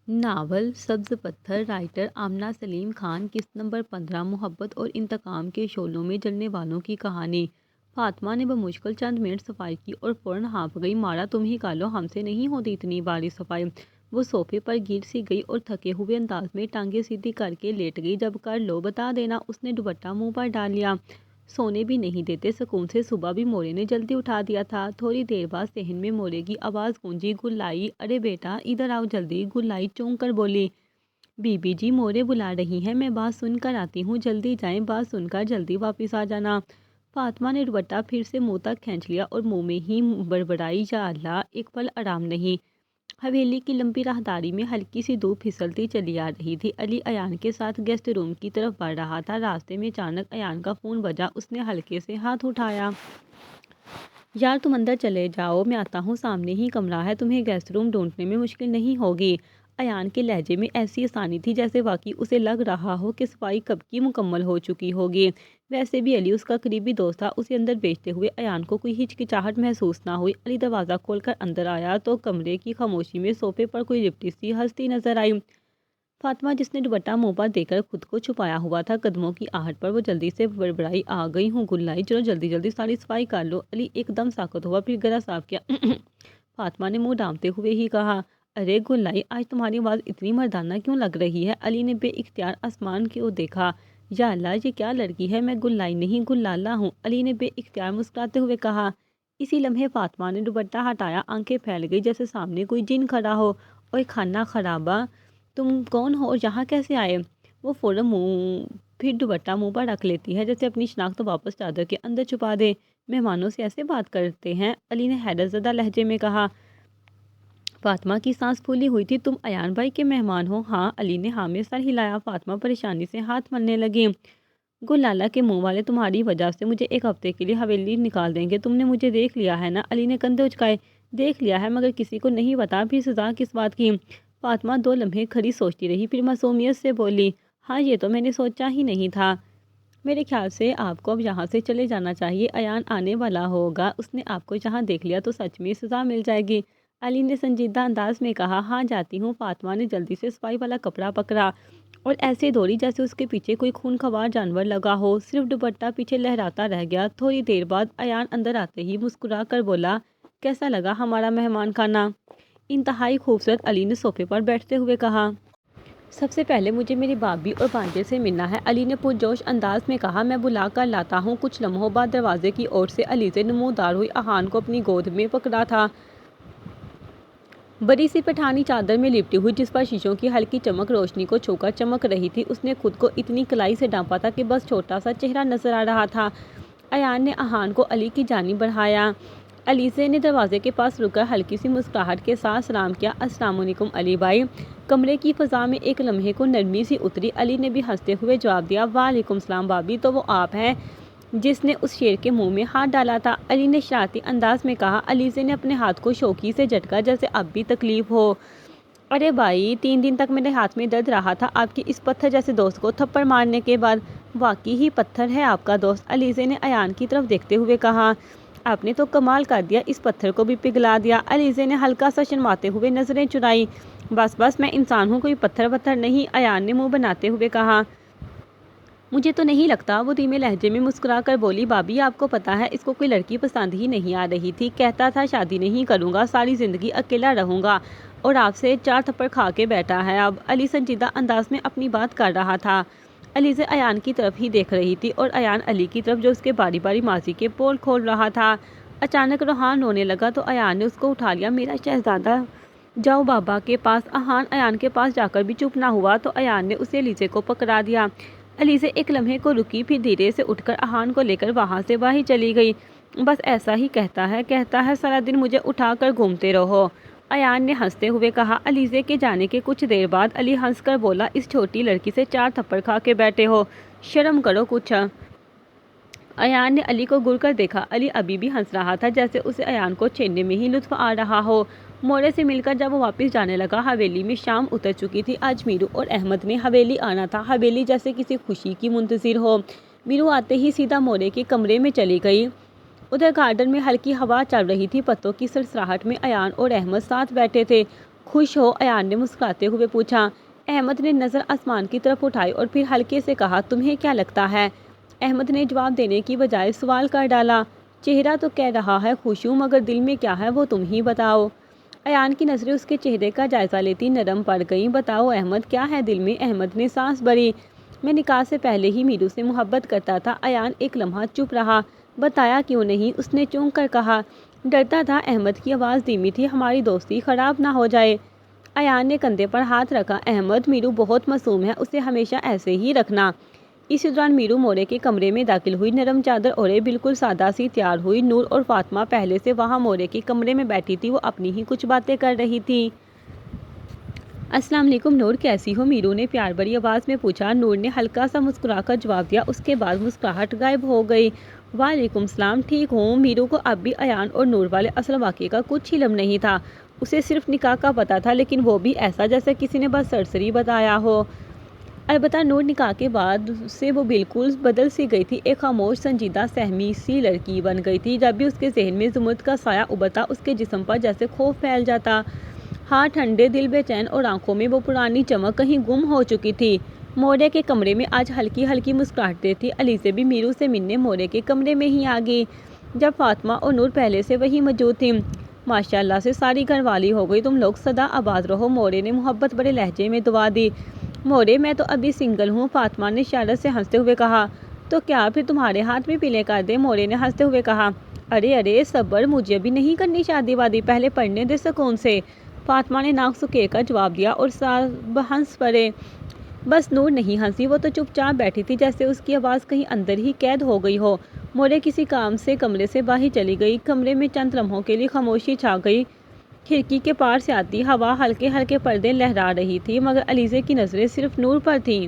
Novel سبز پتھر writer Amna Salim Khan قسط نمبر 15 محبت اور انتقام کے شعلوں میں جلنے والوں کی کہانی۔ فاطمہ نے بمشکل چند منٹ صفائی کی اور فوراً ہانپ گئی، مارا تم ہی کر لو، ہم سے نہیں ہوتی اتنی باری صفائی۔ وہ صوفے پر گر سی گئی اور تھکے ہوئے انداز میں ٹانگیں سیدھی کر کے لیٹ گئی۔ جب کر لو بتا دینا، اس نے دوپٹہ منہ پر ڈال لیا۔ سونے بھی نہیں دیتے سکون سے، صبح بھی مورے نے جلدی اٹھا دیا تھا۔ تھوڑی دیر بعد صحن میں مورے کی آواز گونجی، گلائی ارے بیٹا ادھر آؤ جلدی۔ گلائی چونک کر بولی، بی بی جی مورے بلا رہی ہیں، میں بات سن کر آتی ہوں، جلدی جائیں، بات سن کر جلدی واپس آ جانا۔ فاطمہ نے دوپٹہ پھر سے منہ تک کھینچ لیا اور منہ میں ہی بڑبڑائی، یا اللہ ایک پل آرام نہیں۔ حویلی کی لمبی راہداری میں ہلکی سی دھوپ پھسلتی چلی آ رہی تھی۔ علی ایان کے ساتھ گیسٹ روم کی طرف بڑھ رہا تھا۔ راستے میں اچانک ایان کا فون بجا، اس نے ہلکے سے ہاتھ اٹھایا۔ یار تم اندر چلے جاؤ، میں آتا ہوں، سامنے ہی کمرہ ہے، تمہیں گیسٹ روم ڈھونڈنے میں مشکل نہیں ہوگی۔ ایان کے لہجے میں ایسی آسانی تھی جیسے واقعی اسے لگ رہا ہو کہ صفائی کب کی مکمل ہو چکی ہوگی۔ ویسے بھی علی اس کا قریبی دوست تھا، اسے اندر بھیجتے ہوئے ایان کو کوئی ہچکچاہٹ محسوس نہ ہوئی۔ علی دروازہ کھول کر اندر آیا تو کمرے کی خاموشی میں صوفے پر کوئی لپٹی سی ہستی نظر آئی۔ فاطمہ جس نے دوپٹہ منہ پر دے کر خود کو چھپایا ہوا تھا، قدموں کی آہٹ پر وہ جلدی سے بڑبڑائی، آ گئی ہوں گلائی، چلو جلدی جلدی ساری صفائی کر لو۔ علی ایک دم ساکت ہوا، پھر گلا صاف کیا۔ فاطمہ نے منہ ڈھانپتے ہوئے ہی کہا، ارے گلائی آج تمہاری آواز اتنی مردانہ کیوں لگ رہی ہے؟ علی نے بے اختیار آسمان کی اور دیکھا۔ یا اللہ یہ کیا لڑکی ہے، میں گلائی نہیں گلالہ ہوں، علی نے بے اختیار مسکراتے ہوئے کہا۔ اسی لمحے فاطمہ نے دوپٹہ ہٹایا، آنکھیں پھیل گئی جیسے سامنے کوئی جن کھڑا ہو۔ اوئے خانہ خرابہ، تم کون ہو اور یہاں کیسے آئے؟ وہ فوراً پھر دوپٹہ منہ پر رکھ لیتی ہے جیسے اپنی شناخت واپس چادر کے اندر چھپا دے۔ مہمانوں سے ایسے بات کرتے ہیں؟ علی نے حیرت زدہ لہجے میں کہا۔ فاطمہ کی سانس پھولی ہوئی تھی، تم ایان بھائی کے مہمان ہو؟ ہاں، علی نے ہاں میں سر ہلایا۔ فاطمہ پریشانی سے ہاتھ ملنے لگی۔ گلالہ کے منہ والے تمہاری وجہ سے مجھے ایک ہفتے کے لیے حویلی نکال دیں گے، تم نے مجھے دیکھ لیا ہے نا؟ علی نے کندھے اچکائے۔ دیکھ لیا ہے مگر کسی کو نہیں بتا، پھر سزا کس بات کی؟ فاطمہ 2 لمحے کھڑی سوچتی رہی، پھر معصومیت سے بولی، ہاں یہ تو میں نے سوچا ہی نہیں تھا، میرے خیال سے آپ کو اب یہاں سے چلے جانا چاہیے، ایان آنے والا ہوگا، اس نے آپ کو یہاں دیکھ لیا تو سچ میں سزا مل جائے گی۔ علی نے سنجیدہ انداز میں کہا، ہاں جاتی ہوں۔ فاطمہ نے جلدی سے صفائی والا کپڑا پکڑا اور ایسے دوڑی جیسے اس کے پیچھے کوئی خونخوار جانور لگا ہو، صرف دوپٹہ پیچھے لہراتا رہ گیا۔ تھوڑی دیر بعد ایان اندر آتے ہی مسکرا کر بولا، کیسا لگا ہمارا مہمان خانہ؟ انتہائی خوبصورت، علی نے صوفے پر بیٹھتے ہوئے کہا۔ سب سے پہلے مجھے میری بھابھی اور بھانجے سے ملنا ہے، علی نے پرجوش انداز میں کہا، میں بلا کر لاتا ہوں۔ کچھ لمحوں بعد دروازے کی اور سے علیزے نمودار ہوئی، احان کو اپنی گود میں پکڑا تھا، بڑی سی پٹھانی چادر میں لپٹی ہوئی جس پر شیشوں کی ہلکی چمک روشنی کو چھو کر چمک رہی تھی۔ اس نے خود کو اتنی کلائی سے ڈھانپا تھا کہ بس چھوٹا سا چہرہ نظر آ رہا تھا۔ ایان نے احان کو علی کی جانب بڑھایا۔ علیزے نے دروازے کے پاس رک کر ہلکی سی مسکراہٹ کے ساتھ سلام کیا، السلام علیکم علی بھائی۔ کمرے کی فضا میں ایک لمحے کو نرمی سی اتری۔ علی نے بھی ہنستے ہوئے جواب دیا، وعلیکم السلام بھابھی، تو وہ آپ ہیں جس نے اس شیر کے منہ میں ہاتھ ڈالا تھا، علی نے شرارتی انداز میں کہا۔ علیزے نے اپنے ہاتھ کو شوخی سے جھٹکا جیسے اب بھی تکلیف ہو۔ ارے بھائی 3 دن تک میرے ہاتھ میں درد رہا تھا آپ کے اس پتھر جیسے دوست کو تھپڑ مارنے کے بعد، واقعی ہی پتھر ہے آپ کا دوست، علیزے نے ایان کی طرف دیکھتے ہوئے کہا۔ آپ نے تو کمال کر دیا، اس پتھر کو بھی پگھلا دیا، علیزے نے ہلکا سا شرماتے ہوئے نظریں چرائی۔ بس بس میں انسان ہوں، کوئی پتھر وتھر نہیں، ایان نے منہ بناتے ہوئے کہا۔ مجھے تو نہیں لگتا، وہ دھیمے لہجے میں مسکرا کر بولی، بھابھی آپ کو پتہ ہے اس کو کوئی لڑکی پسند ہی نہیں آ رہی تھی، کہتا تھا شادی نہیں کروں گا، ساری زندگی اکیلا رہوں گا، اور آپ سے 4 تھپڑ کھا کے بیٹھا ہے اب۔ علی سنجیدہ انداز میں اپنی بات کر رہا تھا۔ علیزے ایان کی طرف ہی دیکھ رہی تھی اور ایان علی کی طرف جو اس کے باری باری ماضی کے پول کھول رہا تھا۔ اچانک روحان رونے لگا تو ایان نے اس کو اٹھا لیا، میرا شہزادہ جاؤ بابا کے پاس۔ احان ایان کے پاس جا کر بھی چپ نہ ہوا تو ایان نے اسے علیزے کو پکڑا دیا۔ علیزے ایک لمحے کو رکی، پھر دھیرے سے اٹھ کر احان کو لے کر وہاں سے باہر چلی گئی۔ بس ایسا ہی کہتا ہے سارا دن مجھے اٹھا کر گھومتے رہو، ایان نے ہنستے ہوئے کہا۔ علیزے کے جانے کے کچھ دیر بعد علی ہنس کر بولا، اس چھوٹی لڑکی سے 4 تھپڑ کھا کے بیٹھے ہو، شرم کرو کچھ۔ ایان نے علی کو گھور کر دیکھا، علی ابھی بھی ہنس رہا تھا جیسے اسے ایان کو چھیڑنے میں ہی لطف آ رہا ہو۔ مورے سے مل کر جب وہ واپس جانے لگا، حویلی میں شام اتر چکی تھی۔ آج میرو اور احمد نے حویلی آنا تھا، حویلی جیسے کسی خوشی کی منتظر ہو۔ میرو آتے ہی سیدھا مورے کے کمرے میں چلی گئی۔ ادھر گارڈن میں ہلکی ہوا چل رہی تھی، پتوں کی سرسراہٹ میں ایان اور احمد ساتھ بیٹھے تھے۔ خوش ہو؟ ایان نے مسکراتے ہوئے پوچھا۔ احمد نے نظر آسمان کی طرف اٹھائی اور پھر ہلکے سے کہا، تمہیں کیا لگتا ہے؟ احمد نے جواب دینے کی بجائے سوال کر ڈالا۔ چہرہ تو کہہ رہا ہے خوش ہوں، مگر دل میں کیا ہے وہ تم ہی بتاؤ۔ ایان کی نظریں اس کے چہرے کا جائزہ لیتی نرم پڑ گئیں۔ بتاؤ احمد، کیا ہے دل میں؟ احمد نے سانس بھری۔ میں نکاح سے پہلے ہی میرو سے محبت کرتا تھا۔ ایان ایک لمحہ چپ رہا۔ بتایا کیوں نہیں؟ اس نے چونک کر کہا۔ ڈرتا تھا۔ احمد کی آواز دھیمی تھی، ہماری دوستی خراب نہ ہو جائے۔ ایان نے کندھے پر ہاتھ رکھا۔ احمد، میرو بہت معصوم ہے، اسے ہمیشہ ایسے ہی رکھنا۔ اسی دوران میرو مورے کے کمرے میں داخل ہوئی، نرم چادر اوڑھے بالکل سادہ سی تیار ہوئی۔ نور اور فاطمہ پہلے سے وہاں مورے کے کمرے میں بیٹھی تھی، وہ اپنی ہی کچھ باتیں کر رہی تھی۔ السلام علیکم نور، کیسی ہو؟ میرو نے پیار بھری آواز میں پوچھا۔ نور نے ہلکا سا مسکرا کر جواب دیا، اس کے بعد مسکراہٹ غائب ہو گئی۔ وعلیکم السلام، ٹھیک ہوں۔ میرو کو اب بھی ایان اور نور والے اصل واقعے کا کچھ علم نہیں تھا۔ اسے صرف نکاح کا پتہ تھا، لیکن وہ بھی ایسا جیسے کسی نے بس سرسری بتایا ہو۔ البتہ نور نکاح کے بعد سے وہ بالکل بدل سی گئی تھی، ایک خاموش، سنجیدہ، سہمی سی لڑکی بن گئی تھی۔ جب بھی اس کے ذہن میں زمرد کا سایہ ابھرتا، اس کے جسم پر جیسے خوف پھیل جاتا۔ ہاتھ ٹھنڈے، دل بے چین اور آنکھوں میں وہ پرانی چمک کہیں گم ہو چکی تھی۔ مورے کے کمرے میں آج ہلکی ہلکی مسکراہٹیں تھیں۔ علیزے بھی میرو سے ملنے مورے کے کمرے میں ہی آ گئی، جب فاطمہ اور نور پہلے سے وہیں موجود تھیں۔ ماشاءاللہ سے ساری گھر والی ہو گئی، تم لوگ سدا آباد رہو، مورے نے محبت بڑے لہجے میں دعا دی۔ مورے، میں تو ابھی سنگل ہوں، فاطمہ نے شرارت سے ہنستے ہوئے کہا۔ تو کیا پھر تمہارے ہاتھ میں پیلے کر دیں؟ مورے نے ہنستے ہوئے کہا۔ ارے ارے صبر، مجھے ابھی نہیں کرنی شادی وادی، پہلے پڑھنے دے سکون سے، فاطمہ نے ناک سکے کر جواب دیا اور سب ہنس پڑے۔ بس نور نہیں ہنسی، وہ تو چپ چاپ بیٹھی تھی، جیسے اس کی آواز کہیں اندر ہی قید ہو گئی ہو۔ مورے کسی کام سے کمرے سے باہر چلی گئی۔ کمرے میں چند لمحوں کے لیے خاموشی چھا گئی۔ کھڑکی کے پار سے آتی ہوا ہلکے ہلکے پردے لہرا رہی تھی، مگر علیزے کی نظریں صرف نور پر تھیں۔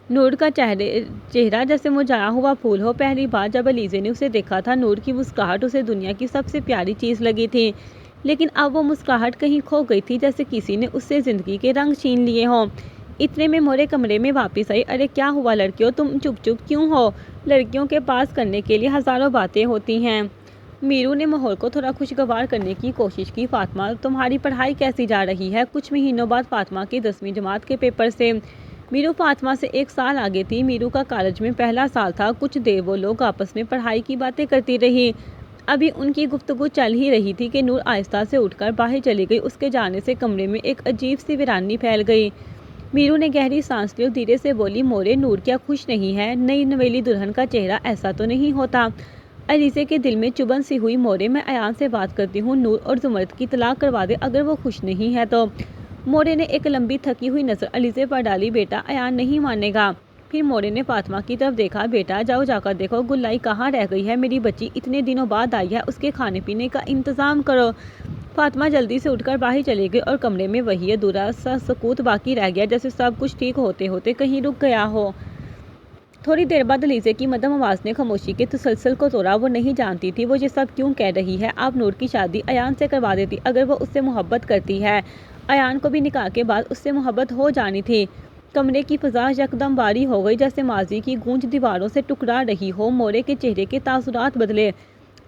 نور کا چہرہ جیسے مرجھایا ہوا پھول ہو۔ پہلی بار جب علیزے نے اسے دیکھا تھا، نور کی مسکراہٹ اسے دنیا کی سب سے پیاری چیز لگی تھی، لیکن اب وہ مسکراہٹ کہیں کھو گئی تھی، جیسے کسی نے اس سے زندگی کے رنگ چھین لیے ہوں۔ اتنے میں مورے کمرے میں واپس آئی۔ ارے کیا ہوا لڑکیوں، تم چپ چپ کیوں ہو؟ لڑکیوں کے پاس کرنے کے لیے ہزاروں باتیں ہوتی ہیں۔ میرو نے ماحول کو تھوڑا خوشگوار کرنے کی کوشش کی۔ فاطمہ، تمہاری پڑھائی کیسی جا رہی ہے؟ کچھ مہینوں بعد فاطمہ کے 10ویں جماعت کے پیپر سے میرو فاطمہ سے 1 سال آگے تھی۔ میرو کا کالج میں پہلا سال تھا۔ کچھ دیر وہ لوگ آپس میں پڑھائی کی باتیں کرتی رہی۔ ابھی ان کی گفتگو چل ہی رہی تھی کہ نور آہستہ سے اٹھ کر باہر چلی گئی۔ اس کے جانے سے کمرے میں ایک عجیب سی ویرانی پھیل گئی۔ میرو نے گہری سانس لی اور دھیرے سے بولی، مورے، نور کیا خوش نہیں ہے؟ نئی نویلی دلہن کا چہرہ ایسا تو نہیں ہوتا؟ علیزے کے دل میں چبھن سی ہوئی۔ مورے، میں ایان سے بات کرتی ہوں، نور اور زمرد کی طلاق کروا دے اگر وہ خوش نہیں ہے تو۔ مورے نے ایک لمبی تھکی ہوئی نظر علیزے پر ڈالی۔ بیٹا، ایان نہیں مانے گا۔ پھر مورے نے فاطمہ کی طرف دیکھا۔ بیٹا جاؤ، جا کر دیکھو گلائی کہاں رہ گئی ہے، میری بچی اتنے دنوں بعد آئی ہے، اس کے کھانے پینے کا انتظام کرو۔ فاطمہ جلدی سے اٹھ کر باہر چلی گئی اور کمرے میں وہی ادھورا سا سکوت باقی رہ گیا، جیسے سب کچھ ٹھیک ہوتے ہوتے کہیں رک گیا ہو۔ تھوڑی دیر بعد علیزے کی مدھم آواز نے خاموشی کے تسلسل کو توڑا۔ وہ نہیں جانتی تھی وہ یہ سب کیوں کہہ رہی ہے۔ اب نور کی شادی ایان سے کروا دیتی اگر وہ اس سے محبت کرتی ہے۔ ایان کو بھی نکاح کے بعد اس سے محبت ہو جانی تھی۔ کمرے کی فضا یکدم بھاری ہو گئی، جیسے ماضی کی گونج دیواروں سے ٹکرا رہی ہو۔ مورے کے چہرے کے تاثرات بدلے۔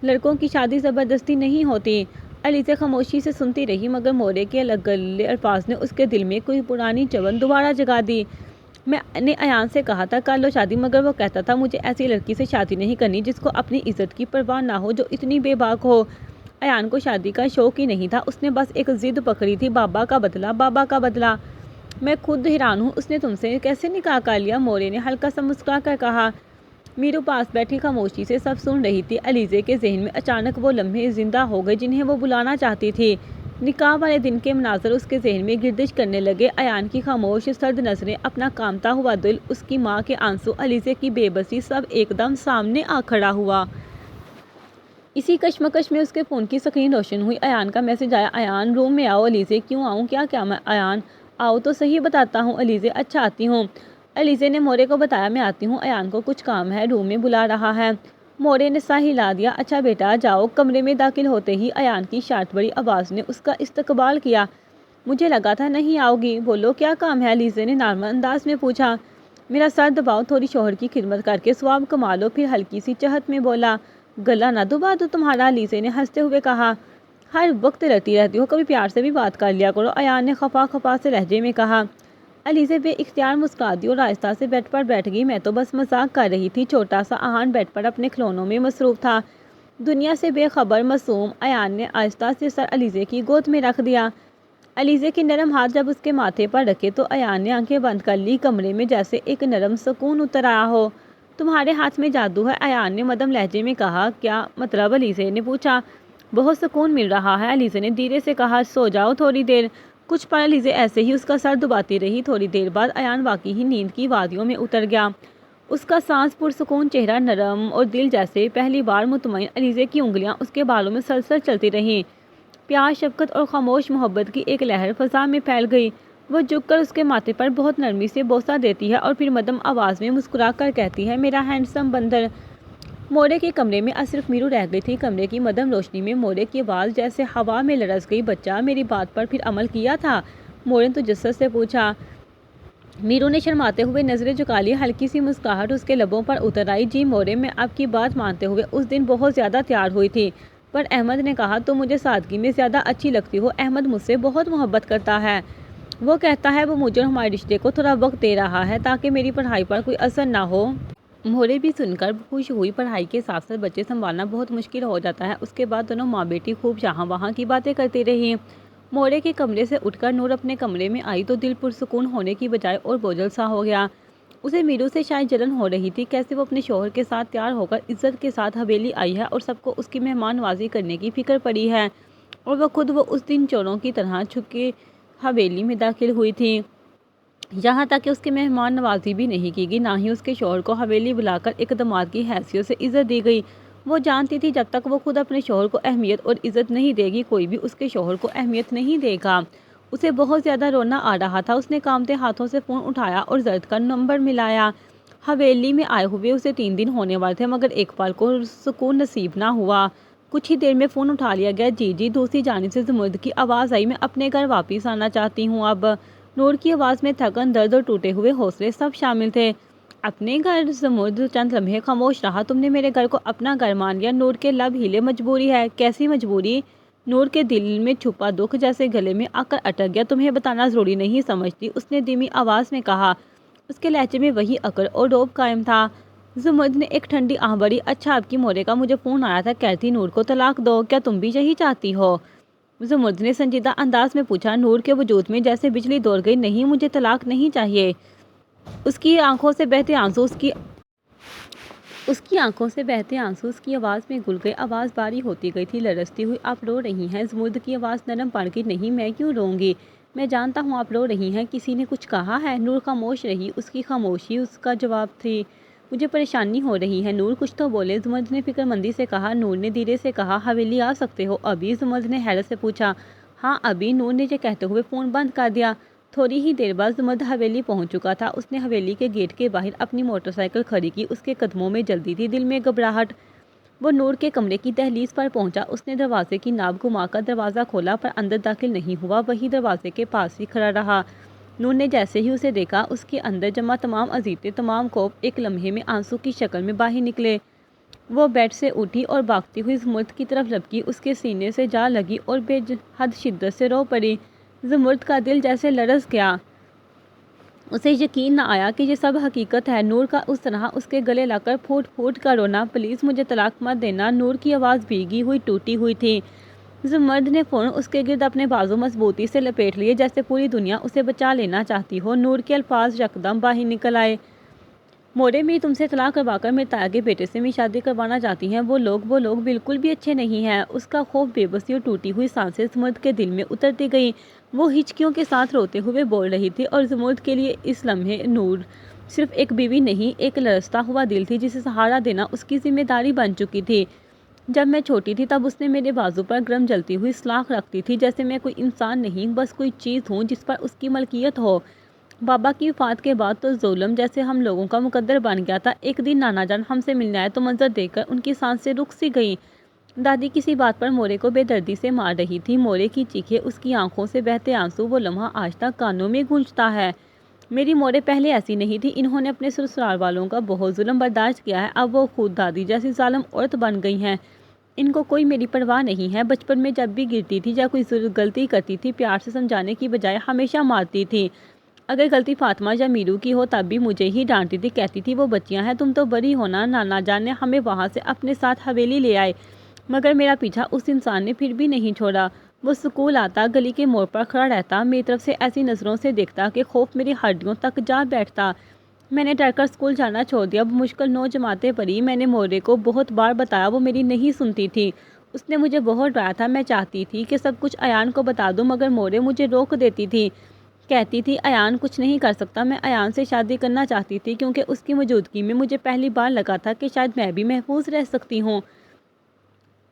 لڑکوں کی شادی زبردستی نہیں ہوتی۔ علیزے خاموشی سے سنتی رہی، مگر مورے کے گلے الفاظ نے اس کے دل میں کوئی پرانی چبھن دوبارہ جگا دی۔ میں نے ایان سے کہا تھا کر لو شادی، مگر وہ کہتا تھا مجھے ایسی لڑکی سے شادی نہیں کرنی جس کو اپنی عزت کی پرواہ نہ ہو، جو اتنی بے باک ہو۔ ایان کو شادی کا شوق ہی نہیں تھا، اس نے بس ایک ضد پکڑی تھی، بابا کا بدلہ، بابا کا بدلہ۔ میں خود حیران ہوں اس نے تم سے کیسے نکاح کر لیا، مورے نے ہلکا سا مسکرا کر کہا۔ میرو پاس بیٹھی خاموشی سے سب سن رہی تھی۔ علیزے کے ذہن میں اچانک وہ لمحے زندہ ہو گئے جنہیں وہ بلانا چاہتی تھی۔ نکاح والے دن کے مناظر اس کے ذہن میں گردش کرنے لگے۔ ایان کی خاموش سرد نظریں، اپنا کانپتا ہوا دل، اس کی ماں کے آنسو، علیزے کی بے بسی، سب ایک دم سامنے آ کھڑا ہوا۔ اسی کشمکش میں اس کے فون کی سکرین روشن ہوئی۔ ایان کا میسج آیا۔ ایان، روم میں آؤ۔ علیزے، کیوں آؤں؟ کیا میں؟ ایان، آؤ تو صحیح، بتاتا ہوں۔ علیزے، اچھا آتی ہوں۔ علیزے نے مورے کو بتایا میں آتی ہوں، ایان کو کچھ کام ہے، روم میں بلا رہا ہے۔ مورے نے سا ہلا دیا۔ اچھا بیٹا جاؤ۔ کمرے میں داخل ہوتے ہی ایان کی شارٹ بڑی آواز نے اس کا استقبال کیا۔ مجھے لگا تھا نہیں آؤ گی، بولو کیا کام ہے؟ علیزے نے نارمل انداز میں پوچھا۔ میرا سر دباؤ، تھوڑی شوہر کی خدمت کر کے ثواب کما لو۔ پھر ہلکی سی چہت میں بولا، گلا نہ دبا دوں تمہارا؟ علیزے نے ہنستے ہوئے کہا۔ ہر وقت لڑتی رہتی ہو، کبھی پیار سے بھی بات کر لیا کرو، ایان نے خفا خفا سے لہجے میں کہا۔ علیزہ بے اختیار مسکرا دی اور آہستہ سے بیڈ پر بیٹھ گئی۔ میں تو بس مذاق کر رہی تھی۔ چھوٹا سا ایان بیڈ پر اپنے کھلونوں میں مصروف تھا، دنیا سے بے خبر معصوم۔ ایان نے آہستہ سے سر علیزہ کی گود میں رکھ دیا۔ علیزہ کے نرم ہاتھ جب اس کے ماتھے پر رکھے تو ایان نے آنکھیں بند کر لی، کمرے میں جیسے ایک نرم سکون اتر آیا ہو۔ تمہارے ہاتھ میں جادو ہے، ایان نے مدھم لہجے میں کہا۔ کیا مطلب؟ علیزہ نے پوچھا۔ بہت سکون مل رہا ہے، علیزہ نے دھیرے سے کہا۔ سو جاؤ تھوڑی دیر۔ کچھ پل علیزہ ایسے ہی اس کا سر دباتی رہی۔ تھوڑی دیر بعد ایان واقعی ہی نیند کی وادیوں میں اتر گیا۔ اس کا سانس پرسکون چہرہ نرم اور دل جیسے پہلی بار مطمئن۔ علیزہ کی انگلیاں اس کے بالوں میں سلسل چلتی رہیں۔ پیار، شفقت اور خاموش محبت کی ایک لہر فضا میں پھیل گئی۔ وہ جھک کر اس کے ماتھے پر بہت نرمی سے بوسہ دیتی ہے اور پھر مدھم آواز میں مسکرا کر کہتی ہے، میرا ہینڈسم بندر۔ مورے کے کمرے میں اب صرف میرو رہ گئی تھی۔ کمرے کی مدھم روشنی میں مورے کی آواز جیسے ہوا میں لرز گئی۔ بچہ، میری بات پر پھر عمل کیا تھا؟ مورے نے تجسس سے پوچھا۔ میرو نے شرماتے ہوئے نظریں جھکا لی۔ ہلکی سی مسکراہٹ اس کے لبوں پر اتر آئی۔ جی مورے، میں آپ کی بات مانتے ہوئے اس دن بہت زیادہ تیار ہوئی تھی، پر احمد نے کہا تم مجھے سادگی میں زیادہ اچھی لگتی ہو۔ احمد مجھ سے بہت محبت کرتا ہے۔ وہ کہتا ہے وہ مجھے اور ہمارے رشتے کو تھوڑا وقت دے رہا ہے تاکہ میری پڑھائی پر کوئی اثر نہ ہو۔ مورے بھی سن کر خوش ہوئی۔ پڑھائی کے ساتھ ساتھ بچے سنبھالنا بہت مشکل ہو جاتا ہے۔ اس کے بعد دونوں ماں بیٹی خوب یہاں وہاں کی باتیں کرتی رہی۔ مورے کے کمرے سے اٹھ کر نور اپنے کمرے میں آئی تو دل پرسکون ہونے کی بجائے اور بوجھل سا ہو گیا۔ اسے میرو سے شاید جلن ہو رہی تھی، کیسے وہ اپنے شوہر کے ساتھ تیار ہو کر عزت کے ساتھ حویلی آئی ہے اور سب کو اس کی مہمان نوازی کرنے کی فکر پڑی ہے، اور وہ اس دن چوروں کی طرح چھپ کے حویلی میں داخل ہوئی تھی۔ یہاں تک کہ اس کی مہمان نوازی بھی نہیں کی گئی، نہ ہی اس کے شوہر کو حویلی بلا کر ایک داماد کی حیثیت سے عزت دی گئی۔ وہ جانتی تھی جب تک وہ خود اپنے شوہر کو اہمیت اور عزت نہیں دے گی، کوئی بھی اس کے شوہر کو اہمیت نہیں دے گا۔ اسے بہت زیادہ رونا آ رہا تھا۔ اس نے کانپتے ہاتھوں سے فون اٹھایا اور زرد کا نمبر ملایا۔ حویلی میں آئے ہوئے اسے 3 دن ہونے والے تھے، مگر ایک پل کو سکون نصیب نہ ہوا۔ کچھ ہی دیر میں فون اٹھا لیا گیا۔ جی، دوسری جانب سے زمرد کی آواز آئی، میں اپنے گھر واپس آنا چاہتی ہوں اب۔ نور کی آواز میں تھکن، درد اور ٹوٹے ہوئے حوصلے سب شامل تھے۔ اپنے گھر؟ زمرد چند لمحے خاموش رہا۔ تم نے میرے گھر کو اپنا گھر مان لیا؟ نور کے لب ہلے۔ مجبوری ہے؟ کیسی مجبوری؟ نور کے دل میں چھپا دکھ جیسے گلے میں آ کر اٹک گیا۔ تمہیں بتانا ضروری نہیں سمجھتی؟ اس نے دھیمی آواز میں کہا۔ اس کے لہجے میں وہی اکڑ اور رعب قائم تھا۔ زمرد نے ایک ٹھنڈی آہ بھری۔ اچھا، آپ کی مورے کا مجھے فون آیا تھا، کہتی نور کو طلاق دو۔ کیا تم بھی یہی چاہتی ہو؟ زمرد نے سنجیدہ انداز میں پوچھا۔ نور کے وجود میں جیسے بجلی دوڑ گئی۔ نہیں، مجھے طلاق نہیں چاہیے۔ اس کی آنکھوں سے بہتے آنسو اس کی آواز میں گھل گئے۔ آواز بھاری ہوتی گئی تھی، لرزتی ہوئی۔ آپ رو رہی ہیں؟ زمرد کی آواز نرم پڑ گئی۔ نہیں، میں کیوں روں گی؟ میں جانتا ہوں آپ رو رہی ہیں۔ کسی نے کچھ کہا ہے؟ نور خاموش رہی۔ اس کی خاموشی اس کا جواب تھی۔ مجھے پریشانی ہو رہی ہے نور، کچھ تو بولے۔ زمرد نے فکر مندی سے کہا۔ نور نے دھیرے سے کہا، حویلی آ سکتے ہو ابھی؟ زمرد نے حیرت سے پوچھا۔ ہاں ابھی، نور نے یہ کہتے ہوئے فون بند کر دیا۔ تھوڑی ہی دیر بعد زمرد حویلی پہنچ چکا تھا۔ اس نے حویلی کے گیٹ کے باہر اپنی موٹر سائیکل کھڑی کی۔ اس کے قدموں میں جلدی تھی، دل میں گھبراہٹ۔ وہ نور کے کمرے کی دہلیز پر پہنچا۔ اس نے دروازے کی ناب گھما کر دروازہ کھولا، پر اندر داخل نہیں ہوا، وہی دروازے کے پاس ہی کھڑا رہا۔ نور نے جیسے ہی اسے دیکھا، اس کے اندر جمع تمام عزیزیں، تمام خوف ایک لمحے میں آنسو کی شکل میں باہر نکلے۔ وہ بیڈ سے اٹھی اور بھاگتی ہوئی زمرد کی طرف لپکی، اس کے سینے سے جا لگی اور بے حد شدت سے رو پڑی۔ زمرد کا دل جیسے لرز گیا۔ اسے یقین نہ آیا کہ یہ سب حقیقت ہے۔ نور کا اس طرح اس کے گلے لگ کر پھوٹ پھوٹ کر رونا۔ پلیز مجھے طلاق مت دینا۔ نور کی آواز بھیگی ہوئی، ٹوٹی ہوئی تھی۔ زمرد نے فوراً اس کے گرد اپنے بازو مضبوطی سے لپیٹ لیے، جیسے پوری دنیا اسے بچا لینا چاہتی ہو۔ نور کے الفاظ یکدم باہر نکل آئے۔ مورے میری تم سے طلاق کروا کر میرے تایا کے بیٹے سے میں شادی کروانا چاہتی ہیں۔ وہ لوگ بالکل بھی اچھے نہیں ہیں۔ اس کا خوف، بے بسی اور ٹوٹی ہوئی سانسیں زمرد کے دل میں اترتی گئیں۔ وہ ہچکیوں کے ساتھ روتے ہوئے بول رہی تھی، اور زمرد کے لیے اس لمحے نور صرف ایک بیوی نہیں، ایک لرزتا ہوا دل تھی جسے سہارا دینا اس کی ذمہ داری بن چکی تھی۔ جب میں چھوٹی تھی تب اس نے میرے بازو پر گرم جلتی ہوئی سلاخ رکھتی تھی، جیسے میں کوئی انسان نہیں، بس کوئی چیز ہوں جس پر اس کی ملکیت ہو۔ بابا کی وفات کے بعد تو ظلم جیسے ہم لوگوں کا مقدر بن گیا تھا۔ ایک دن نانا جان ہم سے ملنے آئے تو منظر دیکھ کر ان کی سانسیں رک سی گئیں۔ دادی کسی بات پر مورے کو بے دردی سے مار رہی تھی۔ مورے کی چیخیں، اس کی آنکھوں سے بہتے آنسو، وہ لمحہ آج تک کانوں میں گونجتا ہے۔ میری مورے پہلے ایسی نہیں تھی۔ انہوں نے اپنے سسرال والوں کا بہت ظلم برداشت کیا ہے، اب وہ خود دادی جیسی ظالم عورت بن گئی ہیں۔ ان کو کوئی میری پرواہ نہیں ہے۔ بچپن میں جب بھی گرتی تھی یا کوئی غلطی کرتی تھی پیار سے سمجھانے کی بجائے ہمیشہ مارتی تھی۔ اگر غلطی فاطمہ یا میرو کی ہو تب بھی مجھے ہی ڈانٹتی تھی، کہتی تھی وہ بچیاں ہیں، تم تو بڑی ہونا۔ نانا جان نے ہمیں وہاں سے اپنے ساتھ حویلی لے آئے مگر میرا پیچھا اس انسان نے پھر بھی نہیں چھوڑا۔ وہ سکول آتا، گلی کے موڑ پر کھڑا رہتا، میری طرف سے ایسی نظروں سے دیکھتا کہ خوف میری ہڈیوں تک جا بیٹھتا۔ میں نے ڈر کر اسکول جانا چھوڑ دیا۔ مشکل 9 جماعتیں پڑھی۔ میں نے مورے کو بہت بار بتایا، وہ میری نہیں سنتی تھی۔ اس نے مجھے بہت ڈرایا تھا۔ میں چاہتی تھی کہ سب کچھ ایان کو بتا دوں مگر مورے مجھے روک دیتی تھی، کہتی تھی ایان کچھ نہیں کر سکتا۔ میں ایان سے شادی کرنا چاہتی تھی کیونکہ اس کی موجودگی میں مجھے پہلی بار لگا تھا کہ شاید میں بھی محفوظ رہ سکتی ہوں۔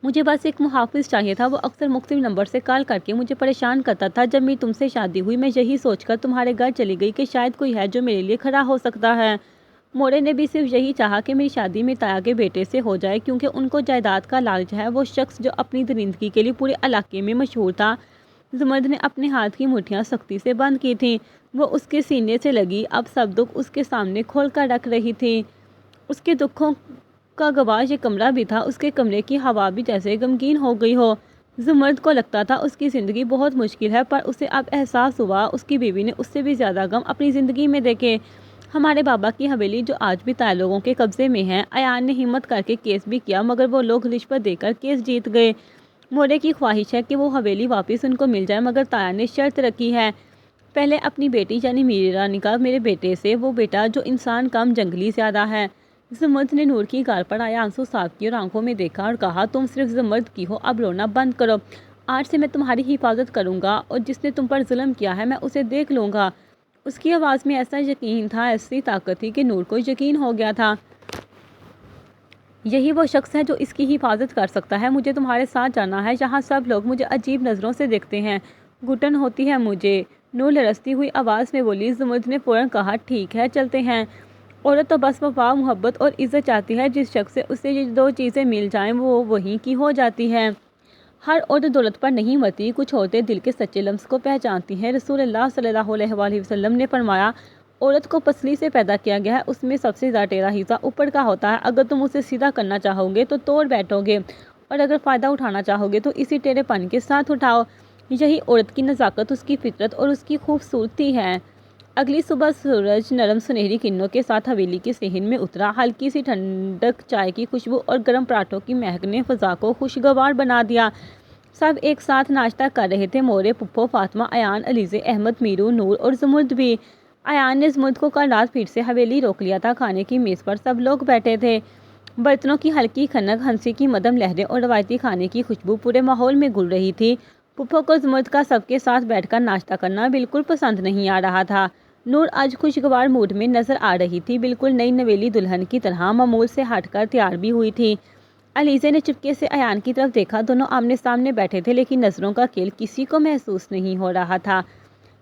مجھے بس ایک محافظ چاہیے تھا۔ وہ اکثر مختلف نمبر سے کال کر کے مجھے پریشان کرتا تھا۔ جب میری تم سے شادی ہوئی میں یہی سوچ کر تمہارے گھر چلی گئی کہ شاید کوئی ہے جو میرے لیے کھڑا ہو سکتا ہے۔ مورے نے بھی صرف یہی چاہا کہ میری شادی میرے تایا کے بیٹے سے ہو جائے کیونکہ ان کو جائیداد کا لالچ ہے۔ وہ شخص جو اپنی درندگی کے لیے پورے علاقے میں مشہور تھا۔ زمرد نے اپنے ہاتھ کی مٹھیاں سختی سے بند کی تھیں۔ وہ اس کے سینے سے لگی، اب سب دکھ اس کے سامنے کھول کر رکھ رہی تھی۔ اس کے دکھوں کا گواہ یہ کمرہ بھی تھا۔ اس کے کمرے کی ہوا بھی جیسے غمگین ہو گئی ہو۔ زمرد کو لگتا تھا اس کی زندگی بہت مشکل ہے، پر اسے اب احساس ہوا اس کی بیوی نے اس سے بھی زیادہ غم اپنی زندگی میں دیکھے۔ ہمارے بابا کی حویلی جو آج بھی تایا لوگوں کے قبضے میں ہے، ایان نے ہمت کر کے کیس بھی کیا مگر وہ لوگ رشوت دے کر کیس جیت گئے۔ مورے کی خواہش ہے کہ وہ حویلی واپس ان کو مل جائے مگر تایا نے شرط رکھی ہے، پہلے اپنی بیٹی یعنی میرا نکاح میرے بیٹے سے، وہ بیٹا جو انسان کم جنگلی زیادہ ہے۔ زمرد نے نور کی گال پر آیا آنسو صاف کیے اور آنکھوں میں دیکھا اور کہا، تم صرف زمرد کی ہو، اب رونا بند کرو۔ آج سے میں تمہاری حفاظت کروں گا اور جس نے تم پر ظلم کیا ہے میں اسے دیکھ لوں گا۔ اس کی آواز میں ایسا یقین تھا، ایسی طاقت تھی کہ نور کو یقین ہو گیا تھا یہی وہ شخص ہے جو اس کی حفاظت کر سکتا ہے۔ مجھے تمہارے ساتھ جانا ہے، یہاں سب لوگ مجھے عجیب نظروں سے دیکھتے ہیں، گھٹن ہوتی ہے مجھے۔ نور لرزتی ہوئی آواز میں بولی۔ زمرد نے فوراً کہا، ٹھیک ہے چلتے ہیں۔ عورت تو بس وفا، محبت اور عزت چاہتی ہے، جس شخص سے اسے یہ 2 چیزیں مل جائیں وہ وہیں کی ہو جاتی ہے۔ ہر عورت دولت پر نہیں مرتی، کچھ عورتیں دل کے سچے لمس کو پہچانتی ہیں۔ رسول اللہ صلی اللہ علیہ وآلہ وسلم نے فرمایا، عورت کو پسلی سے پیدا کیا گیا ہے، اس میں سب سے زیادہ ٹیڑھا حصہ اوپر کا ہوتا ہے۔ اگر تم اسے سیدھا کرنا چاہو گے تو توڑ بیٹھو گے اور اگر فائدہ اٹھانا چاہو گے تو اسی ٹیڑھے پن کے ساتھ اٹھاؤ۔ یہی عورت کی نزاکت، اس کی فطرت اور اس کی خوبصورتی ہے۔ اگلی صبح سورج نرم سنہری کرنوں کے ساتھ حویلی کے صحن میں اترا۔ ہلکی سی ٹھنڈک، چائے کی خوشبو اور گرم پراٹھوں کی مہک نے فضا کو خوشگوار بنا دیا۔ سب ایک ساتھ ناشتہ کر رہے تھے، مورے، پھپھو، فاطمہ، ایان، علیزے، احمد، میرو، نور اور زمرد بھی۔ ایان نے زمرد کو کل رات پھر سے حویلی روک لیا تھا۔ کھانے کی میز پر سب لوگ بیٹھے تھے، برتنوں کی ہلکی کھنک، ہنسی کی مدھم لہریں اور روایتی کھانے کی خوشبو پورے ماحول میں گھل رہی تھی۔ پھپھو کو زمرد کا سب کے ساتھ بیٹھ کر ناشتہ کرنا بالکل پسند نہیں آ رہا تھا۔ نور آج خوشگوار موڈ میں نظر آ رہی تھی، بالکل نئی نویلی دلہن کی طرح معمول سے ہٹ کر تیار بھی ہوئی تھی۔ علیزے نے چپکے سے ایان کی طرف دیکھا، دونوں آمنے سامنے بیٹھے تھے لیکن نظروں کا کھیل کسی کو محسوس نہیں ہو رہا تھا۔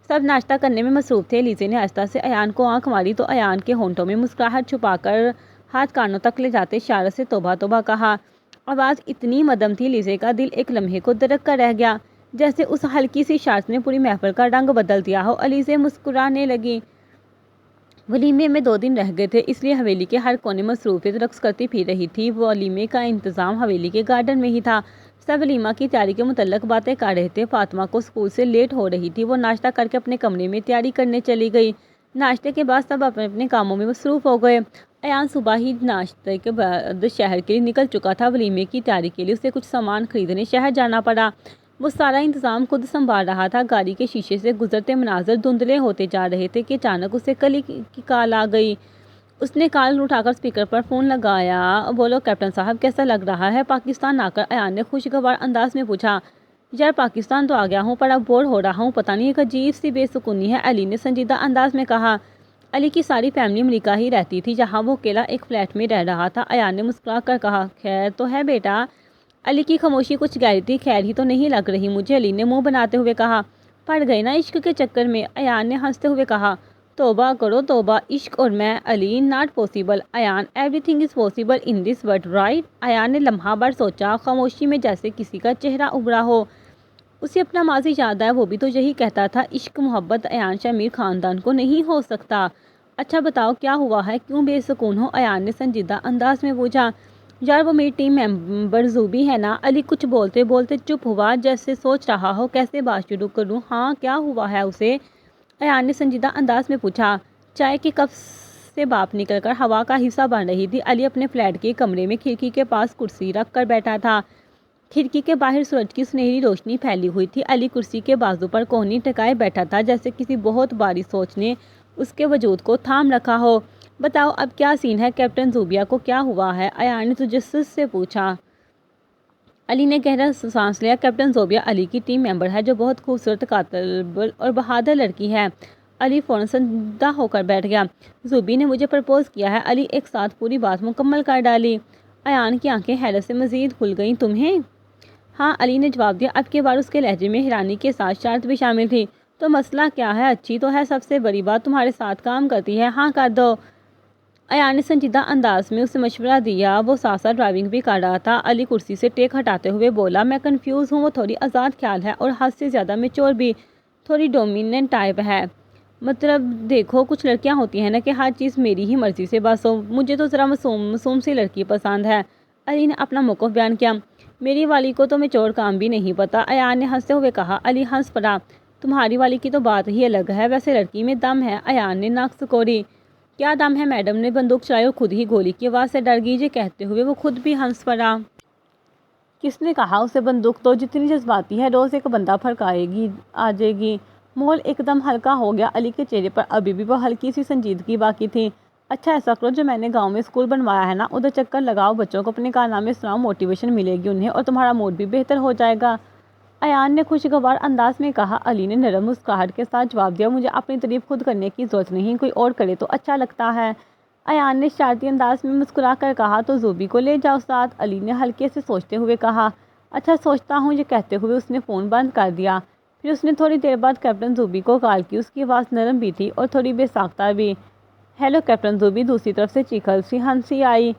سب ناشتہ کرنے میں مصروف تھے۔ علیزے نے آہستہ سے ایان کو آنکھ ماری تو ایان کے ہونٹوں میں مسکراہٹ چھپا کر ہاتھ کانوں تک لے جاتے اشارے سے توبہ توبہ کہا۔ آواز اتنی مدھم تھی، علیزے کا دل ایک لمحے کو دھڑک کر رہ گیا، جیسے اس ہلکی سی اشارت نے پوری محفل کا رنگ بدل دیا ہو۔ علیزے مسکرانے لگی۔ ولیمے میں 2 دن رہ گئے تھے، اس لیے حویلی کے ہر کونے مصروفیت رقص کرتی پھر رہی تھی۔ ولیمے کا انتظام حویلی کے گارڈن میں ہی تھا۔ سب ولیمہ کی تیاری کے متعلق باتیں کر رہے تھے۔ فاطمہ کو اسکول سے لیٹ ہو رہی تھی، وہ ناشتہ کر کے اپنے کمرے میں تیاری کرنے چلی گئی۔ ناشتے کے بعد سب اپنے اپنے کاموں میں مصروف ہو گئے۔ ایان صبح ہی ناشتے کے بعد شہر کے لیے نکل چکا تھا۔ ولیمے کی تیاری کے لیے اسے کچھ سامان خریدنے شہر جانا پڑا۔ وہ سارا انتظام خود سنبھال رہا تھا۔ گاڑی کے شیشے سے گزرتے مناظر دھندلے ہوتے جا رہے تھے کہ اچانک اسے کلی کی کال آ گئی۔ اس نے کال اٹھا کر اسپیکر پر فون لگایا۔ بولو کیپٹن صاحب، کیسا لگ رہا ہے پاکستان آ کر؟ ایان نے خوشگوار انداز میں پوچھا۔ یار پاکستان تو آ گیا ہوں پر اب بور ہو رہا ہوں، پتہ نہیں ایک عجیب سی بے سکونی ہے، علی نے سنجیدہ انداز میں کہا۔ علی کی ساری فیملی امریکہ ہی رہتی تھی، جہاں وہ اکیلا ایک فلیٹ میں رہ رہا تھا۔ ایان نے مسکرا کر کہا، خیر تو ہے بیٹا؟ علی کی خاموشی کچھ گہری تھی۔ خیر ہی تو نہیں لگ رہی مجھے، علی نے منہ بناتے ہوئے کہا۔ پڑ گئے نا عشق کے چکر میں، ایان نے ہنستے ہوئے کہا۔ توبہ کرو توبہ، عشق اور میں؟ Ali, not possible Ayaan, everything is possible in this world right? Ayaan نے لمحہ بھر سوچا، خاموشی میں جیسے کسی کا چہرہ ابھرا ہو۔ اسے اپنا ماضی یاد آیا، وہ بھی تو یہی کہتا تھا، عشق محبت ایان شامیر خاندان کو نہیں ہو سکتا۔ اچھا بتاؤ کیا ہوا ہے، کیوں بے سکون ہو؟ ایان نے سنجیدہ انداز میں پوچھا۔ یار وہ میری ٹیم ممبر زوبی ہے نا؟ علی کچھ بولتے بولتے چپ ہوا، جیسے سوچ رہا ہو کیسے بات شروع کروں۔ ہاں کیا ہوا ہے اسے؟ ایان نے سنجیدہ انداز میں پوچھا۔ چائے کے کپ سے بھاپ نکل کر ہوا کا حصہ بن رہی تھی۔ علی اپنے فلیٹ کے کمرے میں کھڑکی کے پاس کرسی رکھ کر بیٹھا تھا۔ کھڑکی کے باہر سورج کی سنہری روشنی پھیلی ہوئی تھی۔ علی کرسی کے بازو پر کوہنی ٹکائے بیٹھا تھا، جیسے کسی بہت باری سوچ نے اس کے وجود کو تھام رکھا ہو۔ بتاؤ اب کیا سین ہے کیپٹن زوبیا کو کیا ہوا ہے؟ ایان نے تجسس سے پوچھا۔ علی نے گہرا سانس لیا۔ کیپٹن زوبیا علی کی ٹیم ممبر ہے جو بہت خوبصورت، قابل اور بہادر لڑکی ہے۔ علی فوراً سنجیدہ ہو کر بیٹھ گیا۔ زوبی نے مجھے پرپوز کیا ہے۔ علی ایک ساتھ پوری بات مکمل کر ڈالی۔ ایان کی آنکھیں حیرت سے مزید کھل گئیں۔ تمہیں؟ ہاں، علی نے جواب دیا۔ اب کی بار اس کے لہجے میں حیرانی کے ساتھ شرارت بھی شامل تھی۔ تو مسئلہ کیا ہے؟ اچھی تو ہے، سب سے بڑی بات تمہارے ساتھ کام کرتی ہے۔ ہاں کر دو۔ ایان نے سنجیدہ انداز میں اسے مشورہ دیا۔ وہ ساتھ ساتھ ڈرائیونگ بھی کر رہا تھا۔ علی کرسی سے ٹیک ہٹاتے ہوئے بولا، میں کنفیوز ہوں۔ وہ تھوڑی آزاد خیال ہے اور حد سے زیادہ میچور بھی، تھوڑی ڈومیننٹ ٹائپ ہے۔ مطلب دیکھو، کچھ لڑکیاں ہوتی ہیں نا کہ ہر چیز میری ہی مرضی سے بس ہو۔ مجھے تو ذرا معصوم سی لڑکی پسند ہے۔ علی نے اپنا موقف بیان کیا۔ میری والی کو تو میچور کام بھی نہیں پتا، ایان نے ہنستے ہوئے کہا۔ علی ہنس پڑا۔ تمہاری والی کی تو بات ہی الگ ہے۔ ویسے لڑکی میں دم ہے؟ ایان نے ناک سکوڑی۔ کیا دم ہے؟ میڈم نے بندوق چلائی اور خود ہی گولی کی آواز سے ڈر گئی۔ یہ کہتے ہوئے وہ خود بھی ہنس پڑا۔ کس نے کہا اسے بندوق تو جتنی جذباتی ہے روز ایک بندہ پھڑکائے گی آ جائے گی۔ ماحول ایک دم ہلکا ہو گیا۔ علی کے چہرے پر ابھی بھی وہ ہلکی سی سنجیدگی باقی تھی۔ اچھا ایسا کرو، جو میں نے گاؤں میں اسکول بنوایا ہے نا، ادھر چکر لگاؤ، بچوں کو اپنے کارنامے سناؤ، موٹیویشن ملے گی انہیں اور تمہارا موڈ بھی بہتر ہو جائے گا۔ ایان نے خوشگوار انداز میں کہا۔ علی نے نرم مسکراہٹ کے ساتھ جواب دیا، مجھے اپنی تعریف خود کرنے کی ضرورت نہیں، کوئی اور کرے تو اچھا لگتا ہے۔ ایان نے شرارتی انداز میں مسکرا کر کہا، تو زوبی کو لے جاؤ ساتھ۔ علی نے ہلکے سے سوچتے ہوئے کہا، اچھا سوچتا ہوں۔ یہ کہتے ہوئے اس نے فون بند کر دیا۔ پھر اس نے تھوڑی دیر بعد کیپٹن زوبی کو کال کی۔ اس کی آواز نرم بھی تھی اور تھوڑی بے ساختہ بھی۔ Hello captain Zubi. دوسری طرف سے چیخل سی ہنسی آئی۔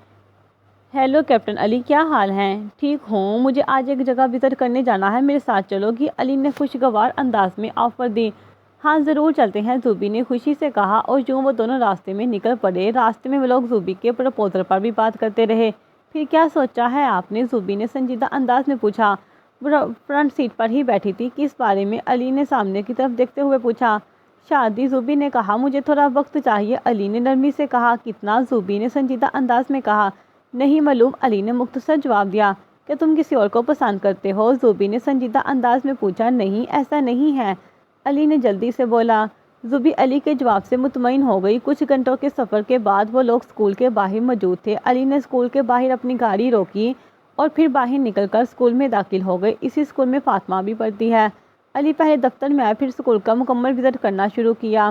ہیلو کیپٹن علی، کیا حال ہیں؟ ٹھیک ہوں، مجھے آج ایک جگہ وزٹ کرنے جانا ہے، میرے ساتھ چلو گی؟ علی نے خوشگوار انداز میں آفر دی۔ ہاں ضرور چلتے ہیں، زوبی نے خوشی سے کہا، اور یوں وہ دونوں راستے میں نکل پڑے۔ راستے میں وہ لوگ زوبی کے پرپوزل پر بھی بات کرتے رہے۔ پھر کیا سوچا ہے آپ نے؟ زوبی نے سنجیدہ انداز میں پوچھا۔ وہ فرنٹ سیٹ پر ہی بیٹھی تھی۔ کس بارے میں؟ علی نے سامنے کی طرف دیکھتے ہوئے پوچھا۔ شادی، زوبی نے کہا۔ مجھے تھوڑا وقت چاہیے، علی نے نرمی سے کہا۔ کتنا؟ زوبی نے سنجیدہ انداز میں کہا۔ نہیں معلوم، علی نے مختصر جواب دیا۔ کیا تم کسی اور کو پسند کرتے ہو؟ زوبی نے سنجیدہ انداز میں پوچھا۔ نہیں، ایسا نہیں ہے، علی نے جلدی سے بولا۔ زوبی علی کے جواب سے مطمئن ہو گئی۔ کچھ گھنٹوں کے سفر کے بعد وہ لوگ اسکول کے باہر موجود تھے۔ علی نے اسکول کے باہر اپنی گاڑی روکی اور پھر باہر نکل کر اسکول میں داخل ہو گئے۔ اسی اسکول میں فاطمہ بھی پڑھتی ہے۔ علی پہلے دفتر میں آیا، پھر اسکول کا مکمل وزٹ کرنا شروع کیا۔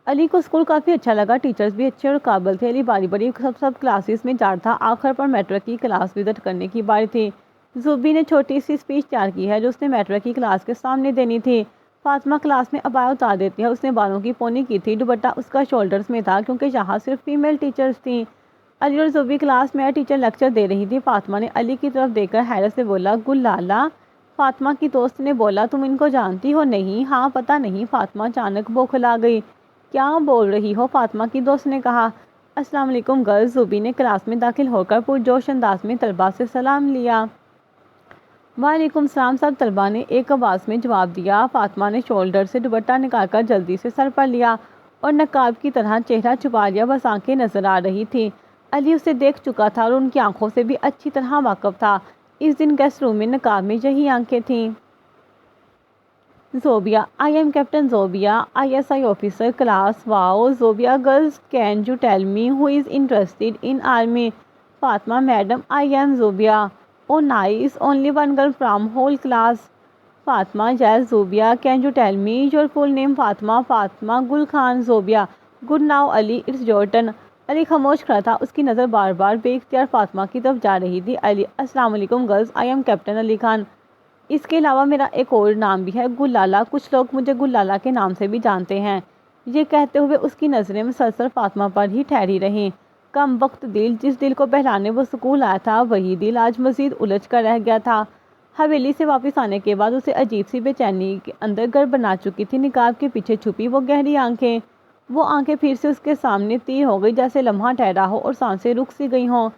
علی کو اسکول کافی اچھا لگا۔ ٹیچرز بھی اچھے اور قابل تھے۔ علی باری باری سب کلاسز میں جا رہا تھا۔ آخر پر میٹرک کی کلاس وزٹ کرنے کی باری تھی۔ زوبی نے چھوٹی سی اسپیچ تیار کی ہے جو اس نے میٹرک کی کلاس کے سامنے دینی تھی۔ فاطمہ کلاس میں عبایا اتار دیتی ہے۔ اس نے بالوں کی پونی کی تھی۔ دوپٹہ اس کا شولڈرز میں تھا کیونکہ یہاں صرف فیمیل ٹیچرز تھیں۔ علی اور زوبی کلاس میں ٹیچر لیکچر دے رہی تھی۔ فاطمہ نے علی کی طرف دیکھ کر حیرت سے بولا، گل لالہ؟ فاطمہ کی دوست نے بولا، تم ان کو جانتی ہو؟ نہیں، ہاں پتہ نہیں۔ فاطمہ اچانک بوکھلا گئی۔ کیا بول رہی ہو؟ فاطمہ کی دوست نے کہا۔ السلام علیکم گرلز، زوبی نے کلاس میں داخل ہو کر پرجوش انداز میں طلباء سے سلام لیا۔ وعلیکم السلام، سب طلباء نے ایک آواز میں جواب دیا۔ فاطمہ نے شولڈر سے دوپٹہ نکال کر جلدی سے سر پر لیا اور نقاب کی طرح چہرہ چھپا لیا، بس آنکھیں نظر آ رہی تھیں۔ علی اسے دیکھ چکا تھا اور ان کی آنکھوں سے بھی اچھی طرح واقف تھا۔ اس دن گیسٹ روم میں نقاب میں یہی آنکھیں تھیں۔ Zobia, I am Captain Zobia, ISI officer, class. Wow, Zobia girls, can you tell me who is interested in army? Fatma, madam, I am Zobia. Oh nice, only one girl from whole class. Fatma, yes Zobia, can you tell me your full name? Fatma, Fatma Gul Khan. Zobia, good now Ali, it's your turn. علی خاموش کھڑا تھا۔ اس کی نظر بار بار بے اختیار فاطمہ کی طرف جا رہی تھی۔ علی، السلام علیکم girls, I am Captain Ali Khan. اس کے علاوہ میرا ایک اور نام بھی ہے، گل لالہ۔ کچھ لوگ مجھے گل لالہ کے نام سے بھی جانتے ہیں۔ یہ کہتے ہوئے اس کی نظریں مسلسل فاطمہ پر ہی ٹھہری رہیں۔ کم وقت دل، جس دل کو بہلانے وہ سکول آیا تھا، وہی دل آج مزید الجھ کر رہ گیا تھا۔ حویلی سے واپس آنے کے بعد اسے عجیب سی بے چینی کے اندر گھر بنا چکی تھی۔ نقاب کے پیچھے چھپی وہ گہری آنکھیں، وہ آنکھیں پھر سے اس کے سامنے تیر ہو گئی، جیسے لمحہ ٹھہرا ہو اور سانسیں رک سی گئی ہوں۔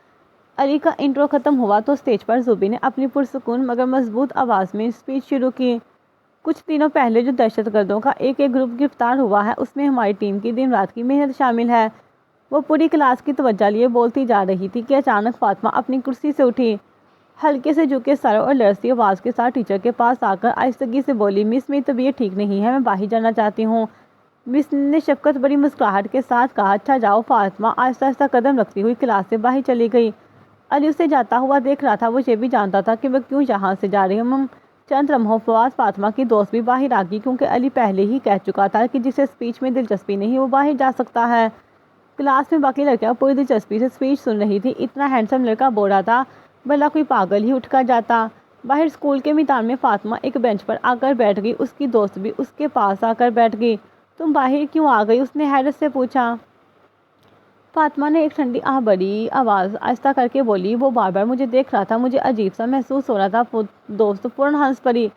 علی کا انٹرو ختم ہوا تو اسٹیج پر زوبی نے اپنی پرسکون مگر مضبوط آواز میں اسپیچ شروع کی۔ کچھ دنوں پہلے جو دہشت گردوں کا ایک گروپ گرفتار ہوا ہے، اس میں ہماری ٹیم کی دن رات کی محنت شامل ہے۔ وہ پوری کلاس کی توجہ لیے بولتی جا رہی تھی کہ اچانک فاطمہ اپنی کرسی سے اٹھی، ہلکے سے جھکے سر اور لرزتی آواز کے ساتھ ٹیچر کے پاس آ کر آہستگی سے بولی، مس میری طبیعت ٹھیک نہیں ہے، میں باہر جانا چاہتی ہوں۔ مس نے شفقت بڑی مسکراہٹ کے ساتھ کہا، اچھا جاؤ۔ فاطمہ آہستہ آہستہ قدم رکھتی ہوئی کلاس سے باہر چلی گئی۔ علی اسے جاتا ہوا دیکھ رہا تھا، وہ یہ بھی جانتا تھا کہ وہ کیوں یہاں سے جا رہی ہے۔ چند لمحوں بعد فاطمہ کی دوست بھی باہر آ گئی، کیونکہ علی پہلے ہی کہہ چکا تھا کہ جسے اسپیچ میں دلچسپی نہیں وہ باہر جا سکتا ہے۔ کلاس میں باقی لڑکیاں پوری دلچسپی سے اسپیچ سن رہی تھی۔ اتنا ہینڈسم لڑکا بول رہا تھا، بھلا کوئی پاگل ہی اٹھ کر جاتا۔ باہر اسکول کے میدان میں فاطمہ ایک بینچ پر آ کر بیٹھ گئی، اس کی دوست بھی اس کے پاس آ کر بیٹھ گئی۔ تم باہر کیوں آ گئی؟ اس نے حیرت سے پوچھا۔ فاطمہ نے ایک ٹھنڈی بڑی آواز آہستہ کر کے بولی، وہ بار بار مجھے دیکھ رہا تھا، مجھے عجیب سا محسوس ہو رہا تھا۔ دوست فوراً ہنس پڑی،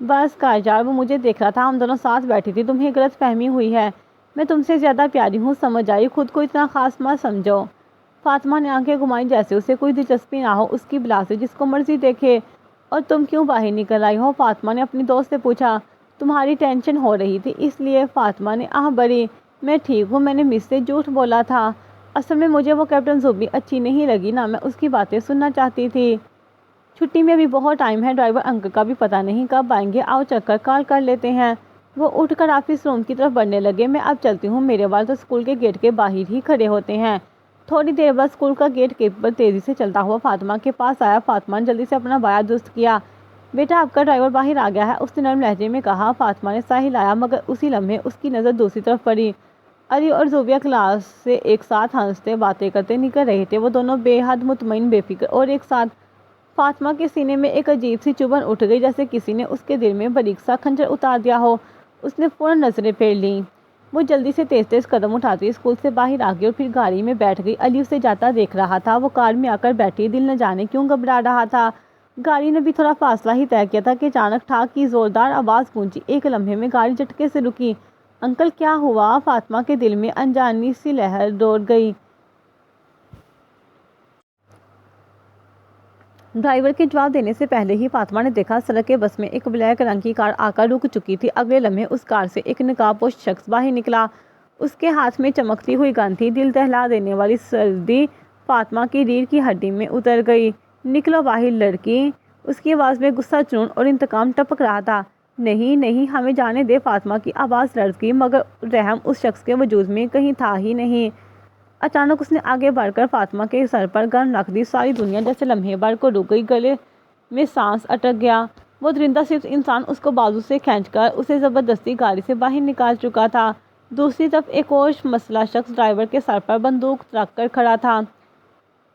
بس کر یار، وہ مجھے دیکھ رہا تھا، ہم دونوں ساتھ بیٹھی تھی، تمہیں غلط فہمی ہوئی ہے، میں تم سے زیادہ پیاری ہوں، سمجھ آئی، خود کو اتنا خاص مت سمجھو۔ فاطمہ نے آنکھیں گھمائی جیسے اسے کوئی دلچسپی نہ ہو اس کی بلا سے، جس کو مرضی دیکھے۔ اور تم کیوں باہر نکل آئی ہو؟ فاطمہ نے اپنی دوست سے پوچھا۔ تمہاری ٹینشن ہو رہی تھی اس لیے؟ فاطمہ نے بھری، میں ٹھیک ہوں، میں نے مس سے جھوٹ بولا تھا، اصل میں مجھے وہ کیپٹن زوبی اچھی نہیں لگی، نہ میں اس کی باتیں سننا چاہتی تھی۔ چھٹی میں بھی بہت ٹائم ہے، ڈرائیور انکل کا بھی پتہ نہیں کب آئیں گے، آؤ چل کر کال کر لیتے ہیں۔ وہ اٹھ کر آفس روم کی طرف بڑھنے لگے، میں اب چلتی ہوں، میرے والد تو اسکول کے گیٹ کے باہر ہی کھڑے ہوتے ہیں۔ تھوڑی دیر بعد اسکول کا گیٹ کیپر تیزی سے چلتا ہوا فاطمہ کے پاس آیا۔ فاطمہ نے جلدی سے اپنا بایا درست کیا۔ بیٹا آپ کا ڈرائیور باہر آ گیا ہے، اس نے نرم لہجے میں کہا۔ فاطمہ نے سا ہلایا، مگر اسی لمحے اس کی نظر دوسری طرف پڑی۔ علی اور زوبیہ کلاس سے ایک ساتھ ہنستے باتیں کرتے نکل رہے تھے، وہ دونوں بے حد مطمئن، بے فکر اور ایک ساتھ۔ فاطمہ کے سینے میں ایک عجیب سی چبھن اٹھ گئی، جیسے کسی نے اس کے دل میں باریک سا کھنجر اتار دیا ہو۔ اس نے فوراً نظریں پھیر لیں۔ وہ جلدی سے تیز تیز قدم اٹھاتی اسکول سے باہر آ گئی اور پھر گاڑی میں بیٹھ گئی۔ علی اسے جاتا دیکھ رہا تھا، وہ کار میں آ کر بیٹھی، دل نہ جانے کیوں گھبرا رہا تھا۔ گاڑی نے بھی تھوڑا فاصلہ ہی طے کیا تھا کہ اچانک ٹھاک کی زوردار آواز گونجی، ایک لمحے میں گاڑی جھٹکے سے رکی۔ انکل کیا ہوا؟ فاطمہ کے دل میں انجانی سی لہر دوڑ گئی۔ ڈرائیور کے جواب دینے سے پہلے ہی فاطمہ نے دیکھا سڑک کے بس میں ایک بلیک رنگ کی کار آ کر رک چکی تھی۔ اگلے لمحے اس کار سے ایک نقاب پوش شخص باہر نکلا، اس کے ہاتھ میں چمکتی ہوئی گن تھی، دل دہلا دینے والی سردی فاطمہ کی ریڑھ کی ہڈی میں اتر گئی۔ نکلو باہر لڑکی، اس کی آواز میں غصہ، جنون اور انتقام ٹپک رہا تھا۔ نہیں نہیں، ہمیں جانے دے۔ فاطمہ کی آواز لرز گئی، مگر رحم اس شخص کے وجود میں کہیں تھا ہی نہیں۔ اچانک اس نے آگے بڑھ کر فاطمہ کے سر پر گن رکھ دی، ساری دنیا جیسے لمحے بھر کو رک گئی، گلے میں سانس اٹک گیا۔ وہ درندہ صرف انسان اس کو بازو سے کھینچ کر اسے زبردستی گاڑی سے باہر نکال چکا تھا۔ دوسری طرف ایک اور مسلح شخص ڈرائیور کے سر پر بندوق رکھ کر کھڑا تھا۔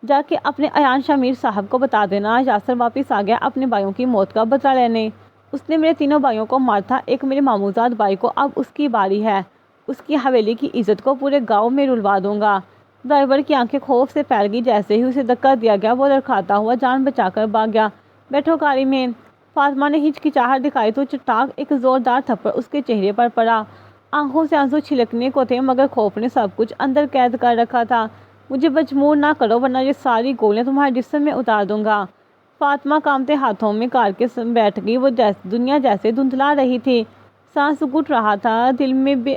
جا کے اپنے ایان شمیر صاحب کو بتا دینا، یاسر واپس آ گیا اپنے بھائیوں کی موت کا بدلہ لینے، اس نے میرے تینوں بھائیوں کو مارا تھا، ایک میرے ماموزاد بھائی کو، اب اس کی باری ہے، اس کی حویلی کی عزت کو پورے گاؤں میں رلوا دوں گا۔ ڈرائیور کی آنکھیں خوف سے پھیل گئی، جیسے ہی اسے دھکا دیا گیا وہ لڑکھڑاتا ہوا جان بچا کر بھاگ گیا۔ بیٹھو گاڑی میں۔ فاطمہ نے ہچکچاہٹ دکھائی تو چٹاک ایک زوردار تھپڑ اس کے چہرے پر پڑا۔ آنکھوں سے آنسو چھلکنے کو تھے، مگر خوف نے سب کچھ اندر قید کر رکھا تھا۔ مجھے مجبور نہ کرو، ورنہ یہ ساری گولیاں تمہارے جسم میں اتار دوں گا۔ فاطمہ کانپتے ہاتھوں میں کار کے بیٹھ گئی، وہ دنیا جیسے دھندلا رہی تھی، سانس گھٹ رہا تھا، دل میں بے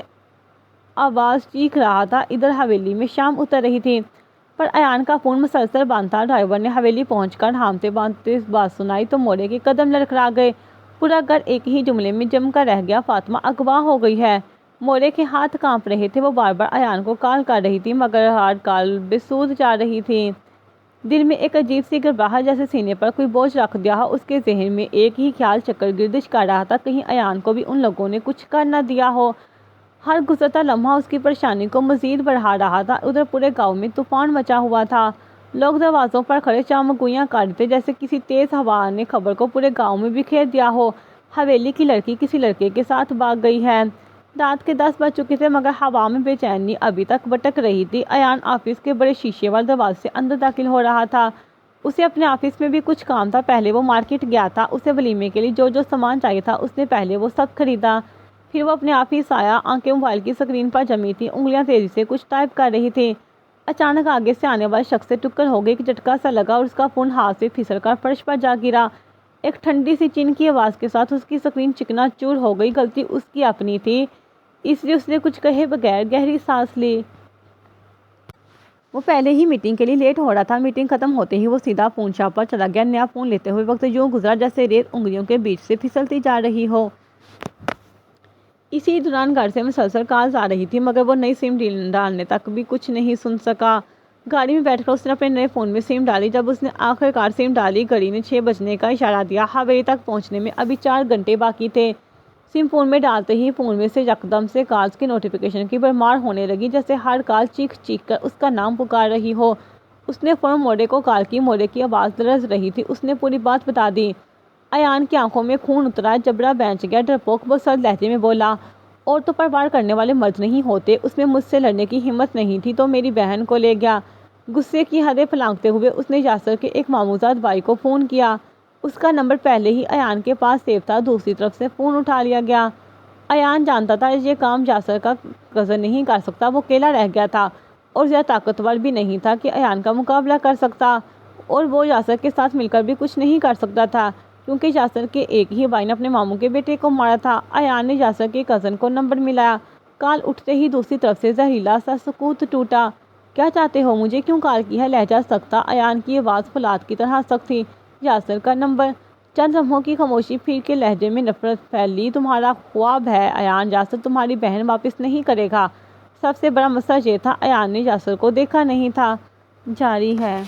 آواز چیخ رہا تھا۔ ادھر حویلی میں شام اتر رہی تھی، پر ایان کا فون مسلسل بند تھا۔ ڈرائیور نے حویلی پہنچ کر ہامتے باندھتے بات سنائی تو مورے کے قدم لڑکھڑا گئے، پورا گھر ایک ہی جملے میں جم کر رہ گیا، فاطمہ اغوا ہو گئی ہے۔ مورے کے ہاتھ کانپ رہے تھے، وہ بار بار ایان کو کال کر رہی تھی، مگر ہر کال بے سود جا رہی تھی۔ دل میں ایک عجیب سی گھبراہٹ، جیسے سینے پر کوئی بوجھ رکھ دیا ہو۔ اس کے ذہن میں ایک ہی خیال چکر گردش کر رہا تھا، کہیں ایان کو بھی ان لوگوں نے کچھ کر نہ دیا ہو۔ ہر گزرتا لمحہ اس کی پریشانی کو مزید بڑھا رہا تھا۔ ادھر پورے گاؤں میں طوفان مچا ہوا تھا، لوگ دروازوں پر کھڑے چامگوئیاں کر رہے تھے، جیسے کسی تیز ہوا نے خبر کو پورے گاؤں میں بکھیر دیا ہو، حویلی کی لڑکی کسی لڑکے کے ساتھ بھاگ گئی ہے۔ رات کے 10 بج چکے تھے، مگر ہوا میں بے چینی ابھی تک بھٹک رہی تھی۔ ایان آفس کے بڑے شیشے والے دروازے سے اندر داخل ہو رہا تھا، اسے اپنے آفس میں بھی کچھ کام تھا، پہلے وہ مارکیٹ گیا تھا، اسے ولیمے کے لیے جو جو سامان چاہیے تھا اس نے پہلے وہ سب خریدا، پھر وہ اپنے آفس آیا، آنکھیں موبائل کی سکرین پر جمی تھی، انگلیاں تیزی سے کچھ ٹائپ کر رہی تھی۔ اچانک آگے سے آنے والے شخص سے ٹکر ہو گئی، ایک جھٹکا سا لگا اور اس کا فون ہاتھ سے پھسل کر فرش پر جا گرا۔ ایک ٹھنڈی سی چین کی آواز کے ساتھ اس کی اسکرین چکنا چور ہو گئی۔ غلطی اس کی اپنی تھی، اس لیے اس نے کچھ کہے بغیر گہری سانس لی۔ وہ پہلے ہی میٹنگ کے لیے لیٹ ہو رہا تھا۔ میٹنگ ختم ہوتے ہی وہ سیدھا فون شاپ پر چلا گیا۔ نیا فون لیتے ہوئے وقت یوں گزرا جیسے ریت انگلیوں کے بیچ سے پھسلتی جا رہی ہو۔ اسی دوران گھر سے مسلسل کالز آ رہی تھی، مگر وہ نئی سم ڈالنے تک بھی کچھ نہیں سن سکا۔ گاڑی میں بیٹھ کر اس نے اپنے نئے فون میں سم ڈالی۔ جب اس نے آخر کار سم ڈالی، گھڑی نے 6 بجنے کا اشارہ دیا۔ حویلی تک پہنچنے میں ابھی 4 گھنٹے باقی تھے۔ سم فون میں ڈالتے ہی فون میں سے یکدم سے کالز کی نوٹیفیکیشن کی بھرمار ہونے لگی، جیسے ہر کال چیخ چیخ کر اس کا نام پکار رہی ہو۔ اس نے فوراً موڑے کو کال کی۔ موڑے کی آواز درز رہی تھی۔ اس نے پوری بات بتا دی۔ ایان کی آنکھوں میں خون اترا، جبڑا بھینچ گیا۔ ڈرپوک وہ سرد لہجے میں بولا، عورتوں پر وار کرنے والے مرد نہیں ہوتے۔ اس میں مجھ سے لڑنے کی ہمت نہیں تھی تو میری بہن کو لے گیا۔ غصے کی حدیں پھلانگتے ہوئے اس نے یاسر کے ایک ماموزاد بھائی کو فون کیا۔ اس کا نمبر پہلے ہی ایان کے پاس سیو تھا۔ دوسری طرف سے فون اٹھا لیا گیا۔ ایان جانتا تھا یہ کام یاسر کا کزن نہیں کر سکتا۔ وہ اکیلا رہ گیا تھا اور زیادہ طاقتور بھی نہیں تھا کہ ایان کا مقابلہ کر سکتا، اور وہ یاسر کے ساتھ مل کر بھی کچھ نہیں کر سکتا تھا، کیونکہ یاسر کے ایک ہی بھائی نے اپنے ماموں کے بیٹے کو مارا تھا۔ ایان نے یاسر کے کزن کو نمبر ملایا۔ کال اٹھتے ہی دوسری طرف سے زہریلا سا سکوت ٹوٹا۔ کیا چاہتے ہو؟ مجھے کیوں کال کی ہے؟ لہجہ سخت تھا۔ ایان کی آواز فولاد کی طرح سخت تھی۔ یاسر کا نمبر؟ چند لمحوں کی خاموشی، پھر کے لہجے میں نفرت پھیلی۔ تمہارا خواب ہے ایان، یاسر تمہاری بہن واپس نہیں کرے گا۔ سب سے بڑا مسئلہ یہ تھا، ایان نے یاسر کو دیکھا نہیں تھا۔ جاری ہے۔